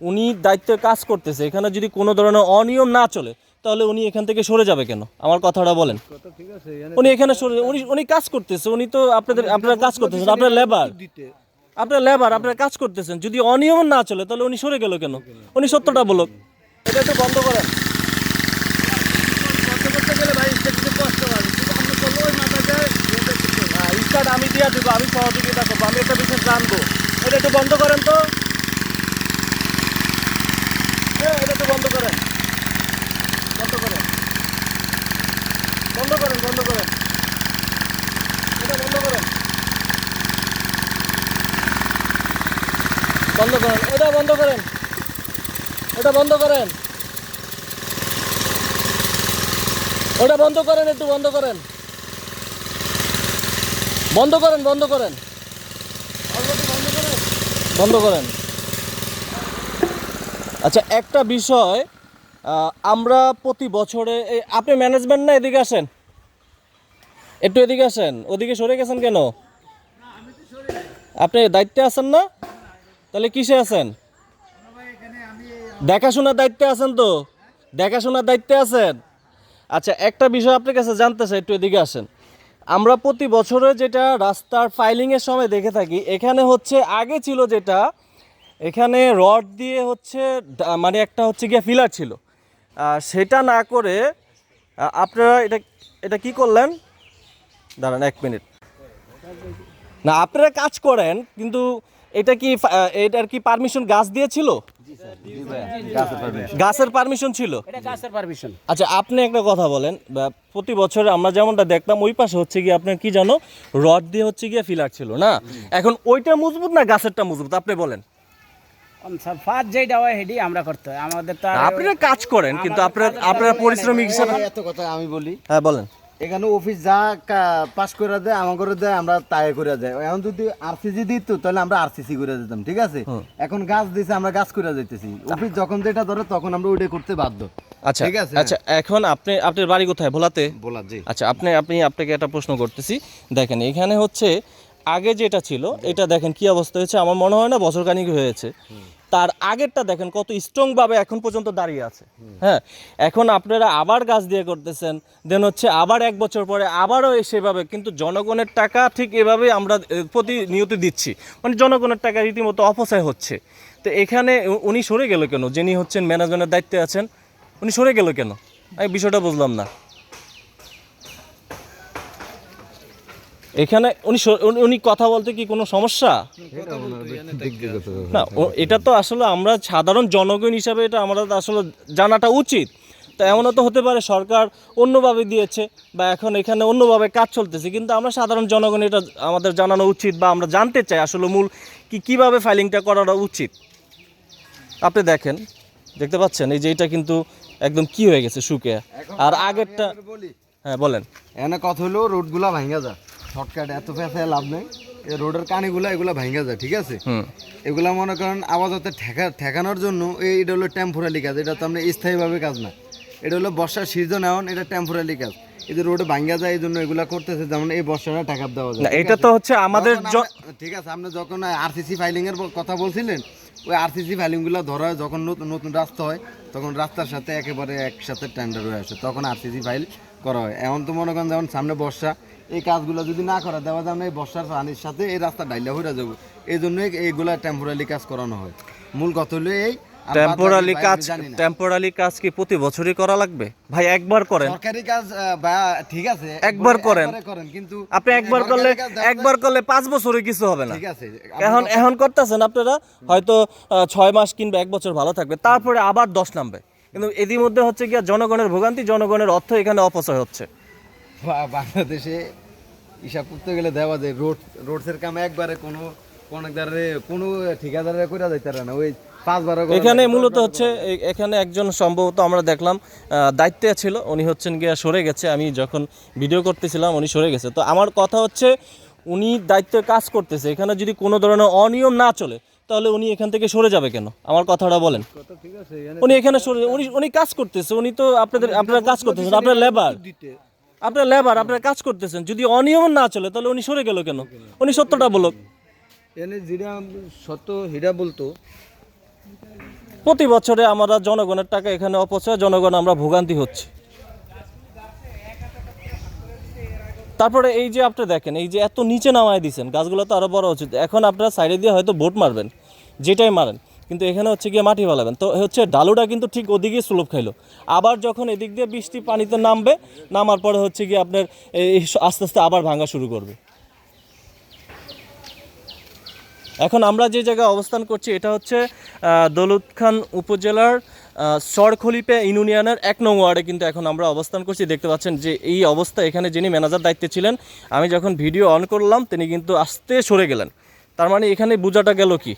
উনি দায়িত্বে কাজ করতেছে, এখানে যদি কোনো ধরনের অনিয়ম না চলে তাহলে উনি এখান থেকে সরে যাবে কেন? আমার কথাটা বলেন। উনি এখানে উনি কাজ করতেছে, উনি তো আপনারা কাজ করতেছেন, আপনার লেবার আপনারা কাজ করতেছেন, যদি অনিয়ম না চলে তাহলে উনি সরে গেল কেন? উনি সত্যটা বলুক। এটা একটু বন্ধ করেন। স্টার্ট আমি দিয়ে দেবো, আমি সহযোগিতা করবো, আমি একটা বিষয় জানবো। এটা একটু বন্ধ করেন তো, এটা একটু বন্ধ করেন, বন্ধ করেন, বন্ধ করেন, বন্ধ করেন, এটা বন্ধ করেন, বন্ধ করেন, এটা বন্ধ করেন, এটা বন্ধ করেন, ওটা বন্ধ করেন, একটু বন্ধ করেন, বন্ধ করেন, বন্ধ করেন, বন্ধ করেন। আচ্ছা, একটা বিষয়, আমরা প্রতি বছরে আপনি ম্যানেজমেন্ট না, এদিকে আসেন, একটু এদিকে আসেন। ওদিকে সরে গেছেন কেন? আপনি দায়িত্বে আছেন না? তাহলে কিসে আছেন? দেখাশোনার দায়িত্বে আছেন তো? দেখাশোনার দায়িত্বে আছেন। আচ্ছা, একটা বিষয় আপনার কাছে জানতে চাই, একটু এদিকে আসেন। আমরা প্রতি বছরে যেটা রাস্তার ফাইলিংয়ের সময় দেখে থাকি, এখানে হচ্ছে আগে ছিল যেটা, এখানে রড দিয়ে হচ্ছে মানে একটা হচ্ছে গিয়ে ফিলার ছিল, সেটা না করে আপনারা এটা এটা কি করলেন? দাঁড়ান 1 মিনিট। না, আপনারা কাজ করেন, কিন্তু এটা কি এটার কি পারমিশন গাছ দিয়েছিল? গাছের পারমিশন ছিল। আচ্ছা, আপনি একটা কথা বলেন, প্রতি বছর আমরা যেমনটা দেখতাম ওই পাশে হচ্ছে গিয়ে আপনার কি জানো, রড দিয়ে হচ্ছে গিয়ে ফিলার ছিল না, এখন ওইটা মজবুত না গাছেরটা মজবুত? আপনি বলেন। আপনারা কাজ করেন, কিন্তু আপনারা পরিশ্রমিক হিসাবে এত কথা আমি বলি। হ্যাঁ বলেন। এখানে অফিস যা পাস করে দেয় আমার করে দেয়, আমরা তাই করে দেয়। এখন যদি আরসিসি দিত তাহলে আমরা আরসিসি করে দিতাম, ঠিক আছে? এখন গাছ দিছে, আমরা গাছ করে যাইতেছি। অফিস যখন যেটা ধরে তখন আমরা ওইটা করতে বাধ্য। আচ্ছা ঠিক আছে। আচ্ছা, এখন আপনার বাড়ি কোথায়? ভোলাতে? বলা জি। আচ্ছা, আপনাকে একটা প্রশ্ন করতেছি। দেখেন, এখানে হচ্ছে আগে যেটা ছিল এটা দেখেন কি অবস্থা হয়েছে, আমার মনে হয় না বছর খানিক হয়েছে। তার আগেরটা দেখেন কত স্ট্রং ভাবে এখন পর্যন্ত দাঁড়িয়ে আছে। হ্যাঁ, এখন আপনারা আবার গাছ দিয়ে করতেছেন, দেন হচ্ছে আবার 1 বছর পরে আবারও সেভাবে, কিন্তু জনগণের টাকা ঠিক এভাবে আমরা প্রতিনিয়ত দিচ্ছি, মানে জনগণের টাকা রীতিমতো অপচয় হচ্ছে। তো এখানে উনি সরে গেল কেন? যিনি হচ্ছেন ম্যানেজমেন্টের দায়িত্বে আছেন, উনি সরে গেল কেন? আমি বিষয়টা বুঝলাম না। এখানে উনি কথা বলতে কি কোনো সমস্যা? না, এটা তো আসলে আমরা সাধারণ জনগণ হিসাবে এটা আমরা আসলে জানাটা উচিত। তো এমনও তো হতে পারে সরকার অন্যভাবে দিয়েছে, বা এখন এখানে অন্যভাবে কাজ চলতেছে, কিন্তু আমরা সাধারণ জনগণ এটা আমাদের জানানো উচিত, বা আমরা জানতে চাই আসলে মূল কীভাবে ফাইলিংটা করাটা উচিত। আপনি দেখতে পাচ্ছেন এই যে এটা কিন্তু একদম কি হয়ে গেছে শুকে, আর আগেরটা। হ্যাঁ বলেন। এখানে কথা হলো রোডগুলা ভাঙা যায়, শর্টকাট এত পেঁচায় লাভ নেই। এই রোডের কানিগুলা এগুলা ভাঙা যায়, ঠিক আছে? এগুলা মনে করেন আপাতত ঠেকানোর জন্য এটা হলো টেম্পোরারি কাজ, এটা তো আমরা স্থায়ীভাবে কাজ না। এটা হলো বর্ষার সিজন, এখন এটা টেম্পোরারি কাজ। এই যে রোডে ভাঙা যায় এই জন্য এগুলা করতেছে, যেমন এই বর্ষাটা ঠেকা দেওয়া যায়। এটা তো হচ্ছে আমাদের ঠিক আছে। আপনি যখন আরসিসি ফাইলিং এর কথা বলছিলেন, ওই আরসিসি ফাইলিংগুলো ধরা হয় যখন নতুন নতুন রাস্তা হয়, তখন রাস্তার সাথে একেবারে একসাথে টেন্ডার হয়ে আসে, তখন আরসিসি ফাইল করা হয়। এখন তো মনে করেন যেমন সামনে বর্ষা, এই কাজগুলো যদি না করা দেওয়া যায় না, এই বর্ষার পানির সাথে এই রাস্তা ডাইলা হয়ে যাবে। এই জন্যই এইগুলা টেম্পোরারি কাজ করানো হয়। মূল কথা হলো এই টেম্পোরারি কাজ কি প্রতি বছরই করা লাগবে? ভাই একবার করেন, সরকারি কাজ ঠিক আছে, একবার করেন, কিন্তু আপনি একবার করলে 5 বছরে কিছু হবে না। ঠিক আছে। এখন করতেছেন আপনারা, হয়তো 6 মাস কিংবা 1 বছর ভালো থাকবে, তারপরে আবার 10 নামবে, কিন্তু এরই মধ্যে হচ্ছে গিয়া জনগণের ভোগান্তি, জনগণের অর্থ এখানে অপচয় হচ্ছে। বাংলাদেশে হিসাব করতে গেলে দেওয়া যায় রোডসের কাম একবারে কোনো ঠিকাদারে করে যাইতে পারে না। ওই 5-12 এখানে মূলত হচ্ছে এখানে একজন সম্ভবত আমরা দেখলাম দায়িত্বে ছিল, উনি হচ্ছেন গিয়া সরে গেছে। আমি যখন ভিডিও করতেছিলাম উনি সরে গেছে। তো আমার কথা হচ্ছে উনি দায়িত্বে কাজ করতেছে, এখানে যদি কোনো ধরনের অনিয়ম না চলে তাহলে উনি এখান থেকে সরে যাবে কেন? আমার কথাটা বলেন। উনি এখানে উনি কাজ করতেছে, উনি তো আপনারা কাজ করতেছেন, আপনারা কাজ করতেছেন, যদি অনিয়ম না চলে তাহলে উনি সরে গেল কেন? উনি সত্যটা বলুক। এনে যেটা সত্য হিরা বলতো, প্রতি বছরে আমরা জনগণের টাকা এখানে অপচয়, জনগণ আমরা ভোগান্তি হচ্ছে। তারপরে এই যে আপনি দেখেন, এই যে এত নিচে নামায় দিয়েছেন, গাছগুলো তো আরও বড় উচিত। এখন আপনারা সাইডে দিয়ে হয়তো বোট মারবেন, যেটাই মারেন, কিন্তু এখানে হচ্ছে গিয়ে মাটি ফেলাবেন, তো হচ্ছে ডালুটা কিন্তু ঠিক ওদিকেই স্লোপ খাইলো। আবার যখন এদিক দিয়ে বৃষ্টি পানিতে নামবে, নামার পরে হচ্ছে গিয়ে আপনার এই আস্তে আস্তে আবার ভাঙা শুরু করবে। এখন আমরা যে জায়গায় অবস্থান করছি এটা হচ্ছে দৌলতখান উপজেলার চরখলিপা ইউনিয়নের 1 নং ওয়ার্ডে কিন্তু এখন আমরা অবস্থান করছি। দেখতে পাচ্ছেন যে এই অবস্থা, এখানে যিনি ম্যানেজার দায়িত্বে ছিলেন, আমি যখন ভিডিও অন করলাম তিনি কিন্তু আস্তে সরে গেলেন। তার মানে এখানে বোঝাটা গেল কি,